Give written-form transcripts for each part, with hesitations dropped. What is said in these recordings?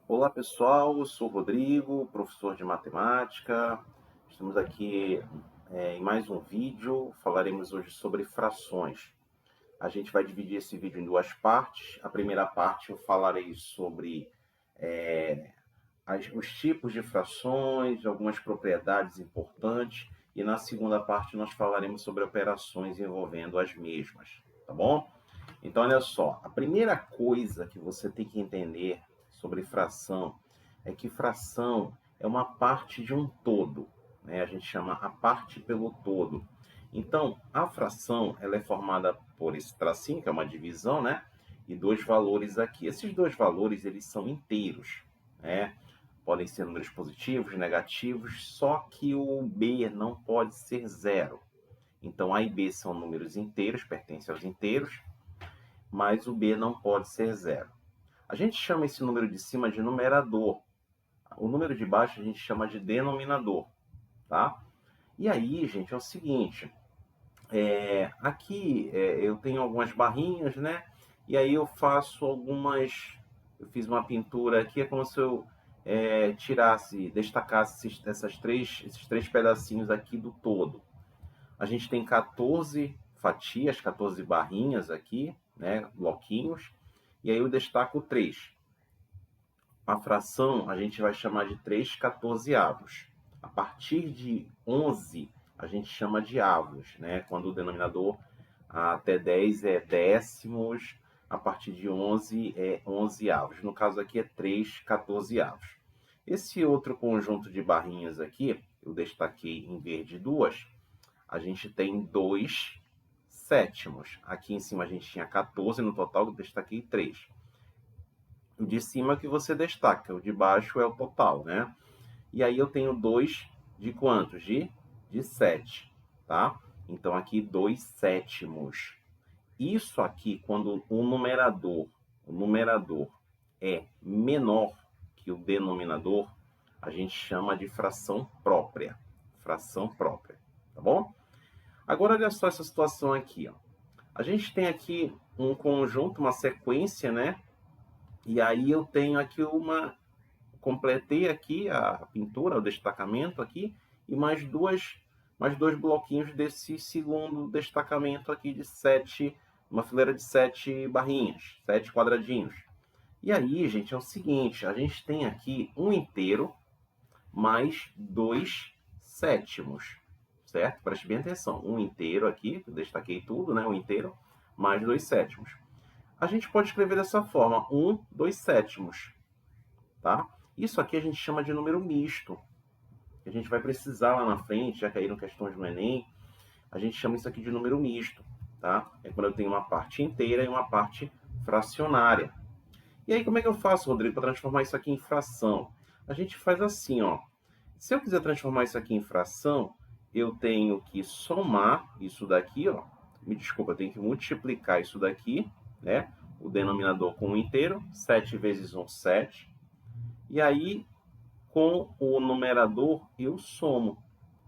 Olá pessoal, eu sou o Rodrigo, professor de matemática. Estamos aqui em mais um vídeo. Falaremos hoje sobre frações. A gente vai dividir esse vídeo em duas partes. A primeira parte eu falarei sobre é, os tipos de frações, algumas propriedades importantes. E na segunda parte nós falaremos sobre operações envolvendo as mesmas, tá bom? Então, olha só, a primeira coisa que você tem que entender sobre fração é que fração é uma parte de um todo, né? A gente chama a parte pelo todo. Então, a fração ela é formada por esse tracinho, que é uma divisão, né? E dois valores aqui. Esses dois valores eles são inteiros, né? Podem ser números positivos, negativos, só que o b não pode ser zero. Então, a e b são números inteiros, pertencem aos inteiros, mas o b não pode ser zero. A gente chama esse número de cima de numerador. O número de baixo a gente chama de denominador, tá? E aí, gente, é o seguinte, aqui eu tenho algumas barrinhas, né? E aí eu faço eu fiz uma pintura aqui, é como se eu destacasse esses três pedacinhos aqui do todo. A gente tem 14 fatias, 14 barrinhas aqui, né, bloquinhos, e aí eu destaco 3. A fração a gente vai chamar de 3 quatorzeavos. A partir de 11, a gente chama de avos, né, quando o denominador até 10 é décimos, a partir de 11 é onzeavos. No caso aqui é 3 quatorzeavos. Esse outro conjunto de barrinhas aqui, eu destaquei em verde duas, a gente tem 2 sétimos. Aqui em cima a gente tinha 14, no total eu destaquei 3. O de cima que você destaca, o de baixo é o total, né? E aí eu tenho 2 de quantos? De 7, tá? Então aqui 2 sétimos. Isso aqui, quando o numerador é menor que o denominador, a gente chama de fração própria. Fração própria, tá bom? Agora, olha só essa situação aqui. Ó. A gente tem aqui um conjunto, uma sequência, né? E aí eu tenho aqui completei aqui a pintura, o destacamento aqui, e mais dois bloquinhos desse segundo destacamento aqui de 7, uma fileira de 7 barrinhas, 7 quadradinhos. E aí, gente, é o seguinte, a gente tem aqui um inteiro mais 2 sétimos, certo? Preste bem atenção. Um inteiro aqui, eu destaquei tudo, né? Um inteiro, mais 2 sétimos. A gente pode escrever dessa forma, 2 sétimos, tá? Isso aqui a gente chama de número misto. A gente vai precisar lá na frente, já caíram questões no Enem, a gente chama isso aqui de número misto, tá? É quando eu tenho uma parte inteira e uma parte fracionária. E aí, como é que eu faço, Rodrigo, para transformar isso aqui em fração? A gente faz assim, ó. Se eu quiser transformar isso aqui em fração, eu tenho que somar isso daqui, ó. Me desculpa, eu tenho que multiplicar isso daqui, né? O denominador com o inteiro, 7 vezes 1, 7. E aí, com o numerador, eu somo.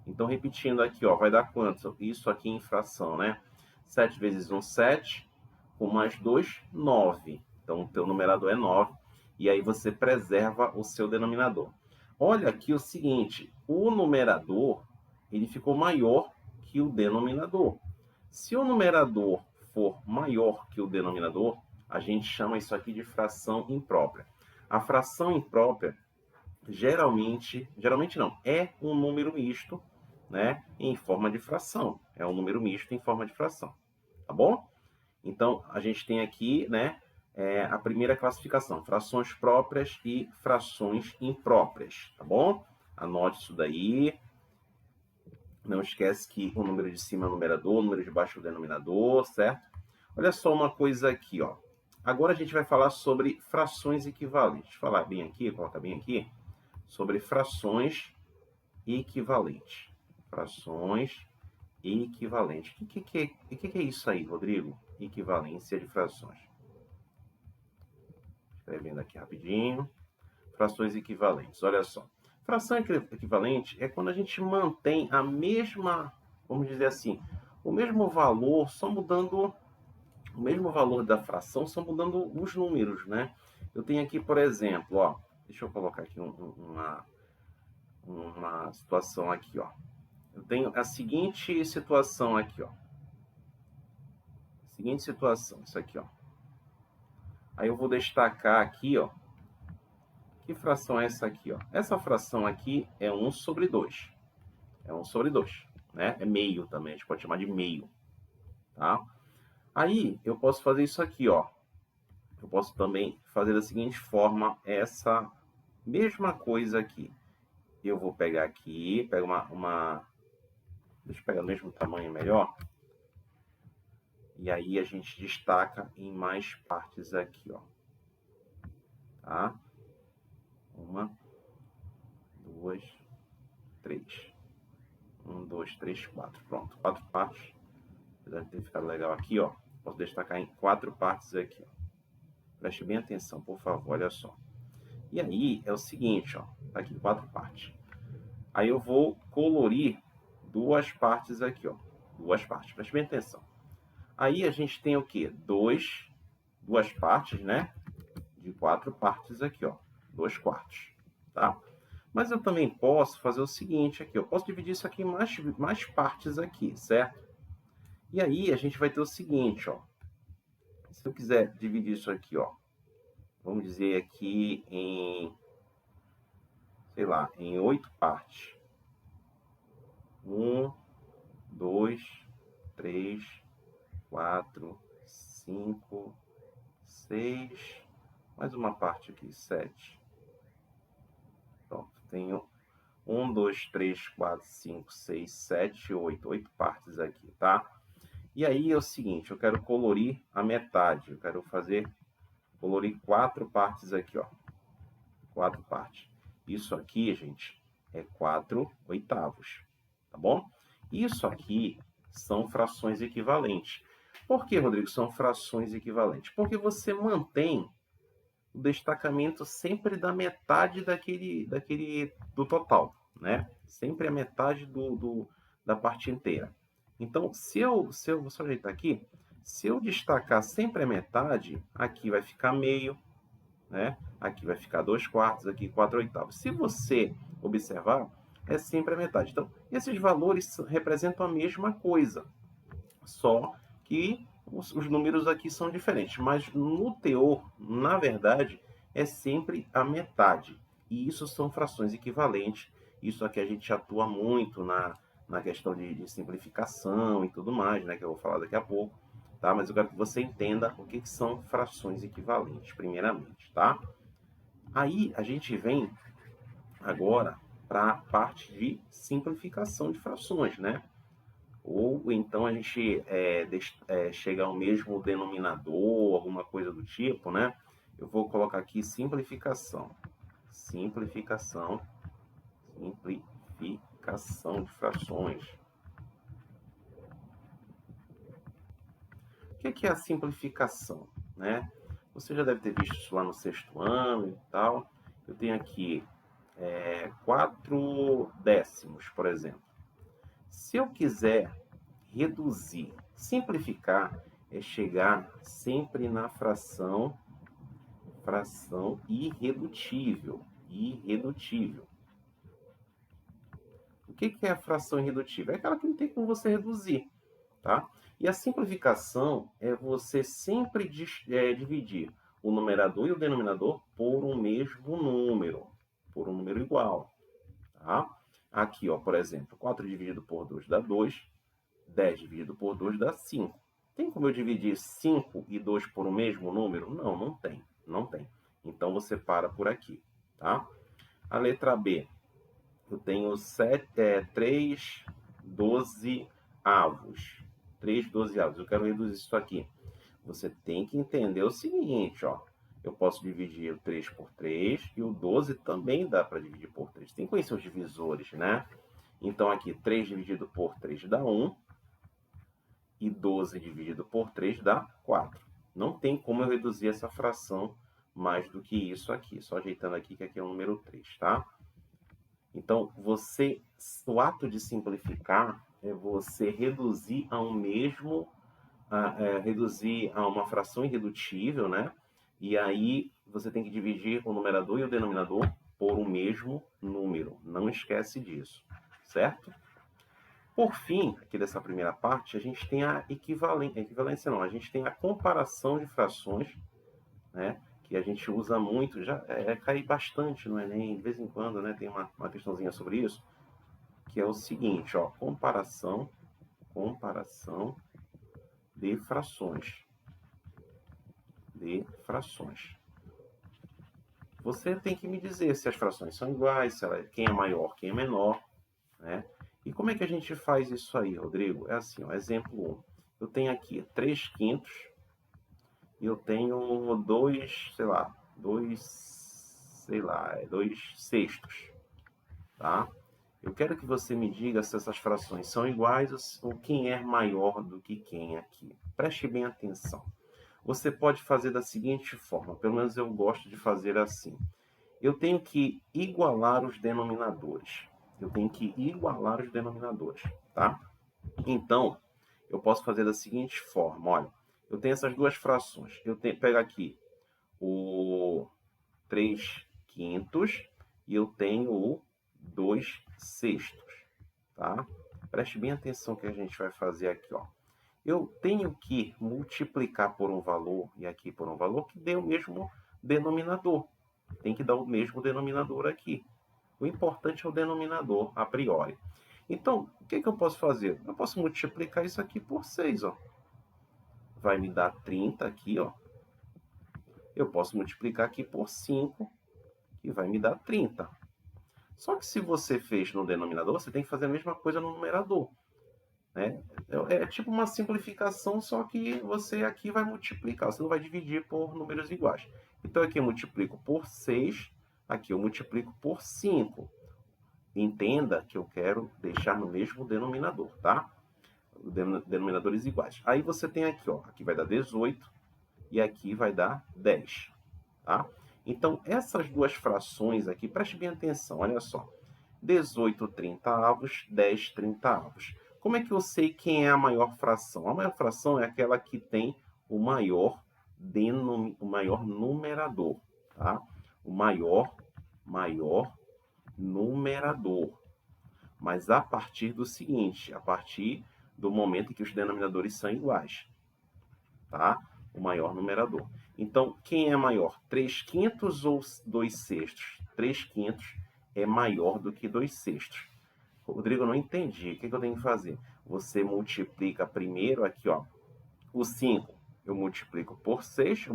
Então, repetindo aqui, ó, vai dar quanto? Isso aqui em fração, né? 7 vezes 1, 7. Com mais 2, 9. Então, o teu numerador é 9. E aí você preserva o seu denominador. Olha aqui o seguinte, o numerador ele ficou maior que o denominador. Se o numerador for maior que o denominador, a gente chama isso aqui de fração imprópria. A fração imprópria geralmente não, é um número misto, né, em forma de fração. É um número misto em forma de fração, tá bom? Então, a gente tem aqui, né, a primeira classificação, frações próprias e frações impróprias, tá bom? Anote isso daí. Não esquece que o número de cima é o numerador, o número de baixo é o denominador, certo? Olha só uma coisa aqui, ó. Agora a gente vai falar sobre frações equivalentes. Falar bem aqui, coloca bem aqui, sobre frações equivalentes. Frações equivalentes. O que é isso aí, Rodrigo? Equivalência de frações. Escrevendo aqui rapidinho. Frações equivalentes. Olha só. Fração equivalente é quando a gente mantém a mesma, vamos dizer assim, o mesmo valor, só mudando o mesmo valor da fração, só mudando os números, né? Eu tenho aqui, por exemplo, ó, Deixa eu colocar aqui uma situação aqui, ó. Eu tenho a seguinte situação aqui, ó. Seguinte situação, isso aqui, ó. Aí eu vou destacar aqui, ó. Que fração é essa aqui, ó? Essa fração aqui é 1 sobre 2. É 1 sobre 2, né? É meio também, a gente pode chamar de meio, tá? Aí eu posso fazer isso aqui, ó. Eu posso também fazer da seguinte forma, essa mesma coisa aqui. Eu vou pegar aqui, pego deixa eu pegar o mesmo tamanho melhor. E aí a gente destaca em mais partes aqui, ó. Tá? 1, 2, 3. 1, 2, 3, 4. Pronto, 4 partes. Apesar de ter ficado legal aqui, ó. Posso destacar em 4 partes aqui, ó. Preste bem atenção, por favor, olha só. E aí é o seguinte, ó. Tá aqui 4 partes. Aí eu vou colorir 2 partes aqui, ó. 2 partes, preste bem atenção. Aí a gente tem o quê? 2 partes, né? De 4 partes aqui, ó. 2 quartos, tá? Mas eu também posso fazer o seguinte aqui, eu posso dividir isso aqui em mais partes aqui, certo? E aí a gente vai ter o seguinte, ó. Se eu quiser dividir isso aqui, ó. Vamos dizer aqui em, sei lá, em 8 partes. 1, 2, 3, 4, 5, 6, mais uma parte aqui, 7. Pronto, tenho 1, 2, 3, 4, 5, 6, 7, 8. 8 partes aqui, tá? E aí é o seguinte, eu quero colorir a metade. Eu quero colorir 4 partes aqui, ó. 4 partes. Isso aqui, gente, é 4 oitavos, tá bom? Isso aqui são frações equivalentes. Por que, Rodrigo, são frações equivalentes? Porque você mantém o destacamento sempre da metade do total, né? Sempre a metade da parte inteira. Então, vou só ajeitar aqui, se eu destacar sempre a metade, aqui vai ficar meio, né? Aqui vai ficar 2 quartos, aqui 4 oitavos. Se você observar, é sempre a metade. Então, esses valores representam a mesma coisa, só que os números aqui são diferentes, mas no teor, na verdade, é sempre a metade. E isso são frações equivalentes. Isso aqui a gente atua muito na questão de simplificação e tudo mais, né, que eu vou falar daqui a pouco. Tá? Mas eu quero que você entenda o que são frações equivalentes, primeiramente. Tá? Aí a gente vem agora para a parte de simplificação de frações, né? Ou então a gente chega ao mesmo denominador, alguma coisa do tipo, né? Eu vou colocar aqui simplificação. Simplificação de frações. O que é a simplificação, né? Você já deve ter visto isso lá no 6º ano e tal. Eu tenho aqui 4 décimos, por exemplo. Se eu quiser reduzir, simplificar, é chegar sempre na fração irredutível. Irredutível. O que é a fração irredutível? É aquela que não tem como você reduzir, tá? E a simplificação é você sempre dividir o numerador e o denominador por um mesmo número, por um número igual, tá? Aqui, ó, por exemplo, 4 dividido por 2 dá 2, 10 dividido por 2 dá 5. Tem como eu dividir 5 e 2 por um mesmo número? Não, não tem. Não tem. Então, você para por aqui, tá? A letra B. Eu tenho 3 dozeavos. 3 dozeavos. Eu quero reduzir isso aqui. Você tem que entender o seguinte, ó. Eu posso dividir o 3 por 3 e o 12 também dá para dividir por 3. Tem que conhecer os divisores, né? Então, aqui, 3 dividido por 3 dá 1. E 12 dividido por 3 dá 4. Não tem como eu reduzir essa fração mais do que isso aqui. Só ajeitando aqui, que aqui é o número 3, tá? Então, o ato de simplificar é você reduzir reduzir a uma fração irredutível, né? E aí você tem que dividir o numerador e o denominador por um mesmo número. Não esquece disso, certo? Por fim, aqui dessa primeira parte, a gente tem a equivalência não, a gente tem a comparação de frações, né? Que a gente usa muito, já cai bastante no Enem, de vez em quando, né? Tem uma questãozinha sobre isso, que é o seguinte, ó, comparação de frações. Você tem que me dizer se as frações são iguais, quem é maior, quem é menor, né? E como é que a gente faz isso aí, Rodrigo? É assim, ó, exemplo 1. Eu tenho aqui 3/5 e eu tenho 2 sextos, tá? Eu quero que você me diga se essas frações são iguais ou quem é maior do que quem aqui. Preste bem atenção. Você pode fazer da seguinte forma, pelo menos eu gosto de fazer assim. Eu tenho que igualar os denominadores. Tá? Então, eu posso fazer da seguinte forma, olha, eu tenho essas duas frações. Pego aqui o 3/5 e eu tenho o 2/6, tá? Preste bem atenção que a gente vai fazer aqui, ó. Eu tenho que multiplicar por um valor e aqui por um valor que dê o mesmo denominador. Tem que dar o mesmo denominador aqui. O importante é o denominador, a priori. Então, o que eu posso fazer? Eu posso multiplicar isso aqui por 6, ó. Vai me dar 30 aqui, ó. Eu posso multiplicar aqui por 5, que vai me dar 30. Só que se você fez no denominador, você tem que fazer a mesma coisa no numerador. Né? É tipo uma simplificação, só que você aqui vai multiplicar, você não vai dividir por números iguais. Então aqui eu multiplico por 6, aqui eu multiplico por 5. Entenda que eu quero deixar no mesmo denominador, tá? Denominadores iguais. Aí você tem aqui, ó, aqui vai dar 18 e aqui vai dar 10, tá? Então essas duas frações aqui, preste bem atenção, olha só. 18/30, 10/30. Como é que eu sei quem é a maior fração? A maior fração é aquela que tem o maior numerador, tá? O maior numerador. Mas a partir do seguinte, a partir do momento em que os denominadores são iguais, tá? O maior numerador. Então, quem é maior? 3/5 ou 2/6? 3/5 é maior do que 2/6. Rodrigo, eu não entendi. O que eu tenho que fazer? Você multiplica primeiro aqui, ó, o 5. Eu multiplico por 6.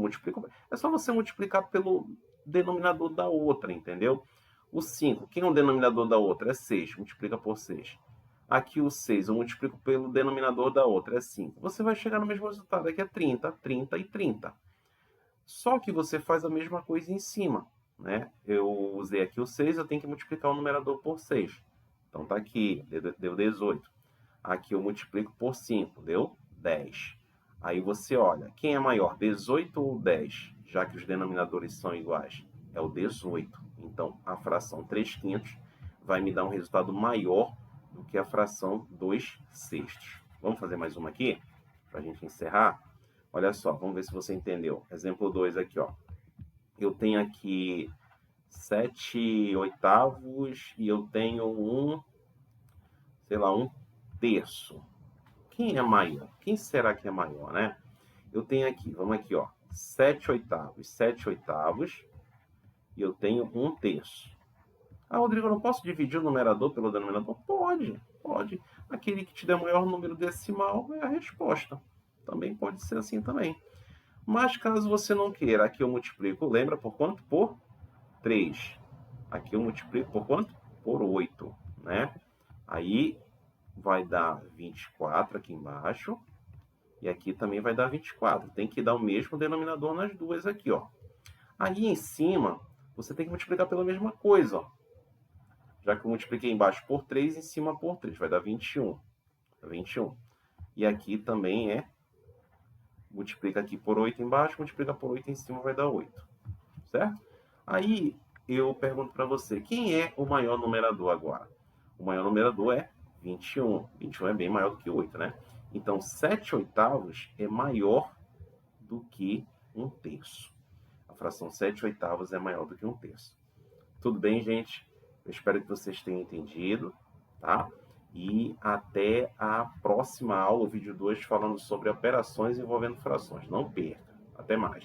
É só você multiplicar pelo denominador da outra, entendeu? O 5, quem é o denominador da outra? É 6. Multiplica por 6. Aqui o 6 eu multiplico pelo denominador da outra, é 5. Você vai chegar no mesmo resultado, aqui é 30, 30 e 30. Só que você faz a mesma coisa em cima, né? Eu usei aqui o 6, eu tenho que multiplicar o numerador por 6. Então tá aqui, deu 18. Aqui eu multiplico por 5, deu 10. Aí você olha, quem é maior, 18 ou 10? Já que os denominadores são iguais, é o 18. Então a fração 3/5 vai me dar um resultado maior do que a fração 2/6. Vamos fazer mais uma aqui, para a gente encerrar? Olha só, vamos ver se você entendeu. Exemplo 2 aqui, ó. Eu tenho aqui 7/8 e eu tenho um 1/3. Quem é maior? Quem será que é maior, né? Eu tenho aqui, vamos aqui, ó, 7/8 e eu tenho 1/3. Ah, Rodrigo, eu não posso dividir o numerador pelo denominador? Pode. Aquele que te der o maior número decimal é a resposta. Também pode ser assim também. Mas caso você não queira, aqui eu multiplico, lembra por quanto? Por 3. Aqui eu multiplico por quanto? Por 8, né? Aí vai dar 24 aqui embaixo. E aqui também vai dar 24. Tem que dar o mesmo denominador nas duas aqui, ó. Aí em cima, você tem que multiplicar pela mesma coisa, ó. Já que eu multipliquei embaixo por 3, em cima por 3. Vai dar 21. 21. E aqui também multiplica aqui por 8 embaixo, multiplica por 8 em cima, vai dar 8. Certo? Aí eu pergunto para você, quem é o maior numerador agora? O maior numerador é 21. 21 é bem maior do que 8, né? Então, 7/8 é maior do que 1/3. A fração 7/8 é maior do que 1/3. Tudo bem, gente? Eu espero que vocês tenham entendido, tá? E até a próxima aula, o vídeo 2, falando sobre operações envolvendo frações. Não perca. Até mais.